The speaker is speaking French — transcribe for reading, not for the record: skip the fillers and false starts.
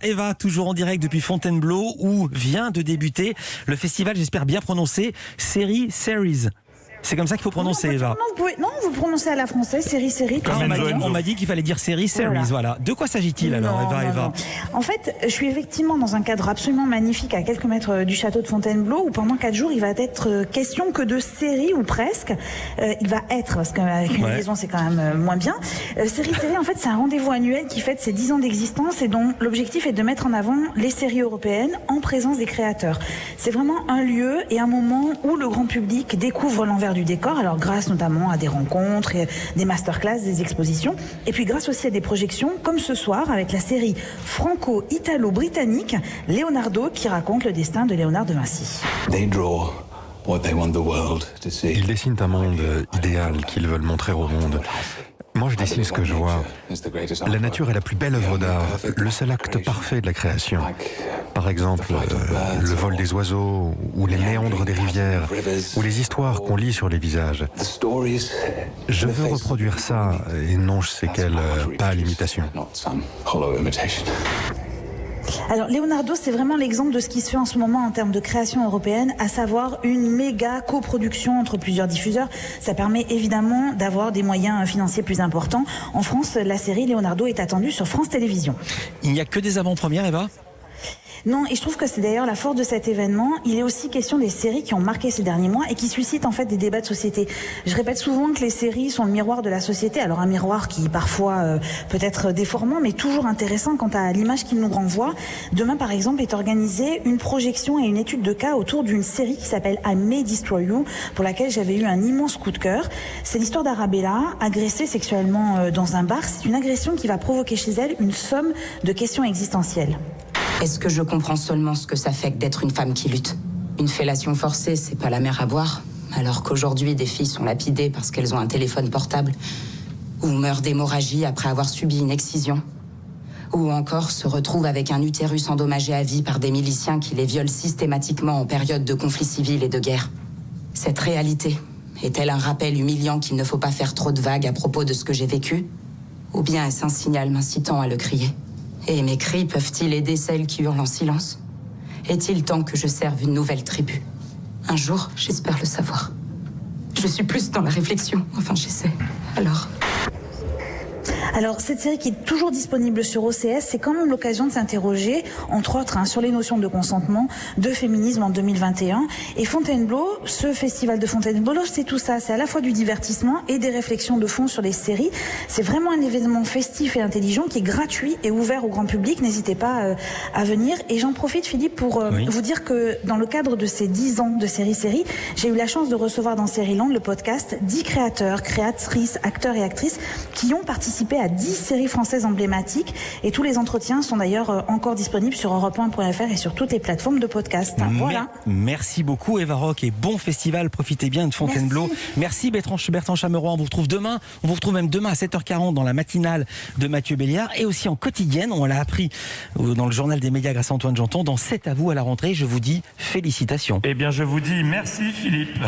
Eva, toujours en direct depuis Fontainebleau, où vient de débuter le festival, j'espère bien prononcer, Series. C'est comme ça qu'il faut prononcer, Eva. Non, vous prononcez à la française, série. On m'a dit qu'il fallait dire Series, voilà. De quoi s'agit-il alors, Eva? En fait, je suis effectivement dans un cadre absolument magnifique à quelques mètres du château de Fontainebleau, où pendant 4 jours, il va être question que de séries, ou presque. Il va être, parce qu'avec une liaison, c'est quand même moins bien. Série, en fait, c'est un rendez-vous annuel qui fête ses 10 ans d'existence et dont l'objectif est de mettre en avant les séries européennes en présence des créateurs. C'est vraiment un lieu et un moment où le grand public découvre l'envers du décor, alors grâce notamment à des rencontres, des masterclass, des expositions, et puis grâce aussi à des projections, comme ce soir avec la série franco-italo-britannique Leonardo, qui raconte le destin de Léonard de Vinci. Ils dessinent un monde idéal qu'ils veulent montrer au monde. Moi, je dessine ce que je vois. La nature est la plus belle œuvre d'art, le seul acte parfait de la création. Par exemple, le vol des oiseaux, ou les méandres des rivières, ou les histoires qu'on lit sur les visages. Je veux reproduire ça, et non je sais quelle pâle imitation. Alors, Leonardo, c'est vraiment l'exemple de ce qui se fait en ce moment en termes de création européenne, à savoir une méga coproduction entre plusieurs diffuseurs. Ça permet évidemment d'avoir des moyens financiers plus importants. En France, la série Leonardo est attendue sur France Télévisions. Il n'y a que des avant-premières, Eva ? Non, et je trouve que c'est d'ailleurs la force de cet événement. Il est aussi question des séries qui ont marqué ces derniers mois et qui suscitent en fait des débats de société. Je répète souvent que les séries sont le miroir de la société. Alors un miroir qui parfois peut être déformant, mais toujours intéressant quant à l'image qu'il nous renvoie. Demain, par exemple, est organisée une projection et une étude de cas autour d'une série qui s'appelle I May Destroy You, pour laquelle j'avais eu un immense coup de cœur. C'est l'histoire d'Arabella, agressée sexuellement dans un bar. C'est une agression qui va provoquer chez elle une somme de questions existentielles. Est-ce que je comprends seulement ce que ça fait que d'être une femme qui lutte ? Une fellation forcée, c'est pas la mer à boire. Alors qu'aujourd'hui, des filles sont lapidées parce qu'elles ont un téléphone portable. Ou meurent d'hémorragie après avoir subi une excision. Ou encore se retrouvent avec un utérus endommagé à vie par des miliciens qui les violent systématiquement en période de conflits civils et de guerre. Cette réalité est-elle un rappel humiliant qu'il ne faut pas faire trop de vagues à propos de ce que j'ai vécu ? Ou bien est-ce un signal m'incitant à le crier ? Et mes cris peuvent-ils aider celles qui hurlent en silence ? Est-il temps que je serve une nouvelle tribu ? Un jour, j'espère le savoir. Je suis plus dans la réflexion, enfin j'essaie. Alors, cette série qui est toujours disponible sur OCS, c'est quand même l'occasion de s'interroger, entre autres, sur les notions de consentement, de féminisme en 2021. Et Fontainebleau, ce festival de Fontainebleau, c'est tout ça. C'est à la fois du divertissement et des réflexions de fond sur les séries. C'est vraiment un événement festif et intelligent qui est gratuit et ouvert au grand public. N'hésitez pas à venir. Et j'en profite, Philippe, pour vous dire que dans le cadre de ces 10 ans de série, j'ai eu la chance de recevoir dans Série-Land le podcast 10 créateurs, créatrices, acteurs et actrices qui ont participé à 10 séries françaises emblématiques, et tous les entretiens sont d'ailleurs encore disponibles sur europe1.fr et sur toutes les plateformes de podcast. Voilà. Merci beaucoup, Eva Rock, et bon festival. Profitez bien de Fontainebleau. Merci Bertrand Chameroy. On vous retrouve demain. On vous retrouve même demain à 7h40 dans la matinale de Mathieu Béliard, et aussi en quotidienne. On l'a appris dans le journal des médias grâce à Antoine Janton. Dans C'est à vous à la rentrée. Je vous dis félicitations. Eh bien, je vous dis merci, Philippe.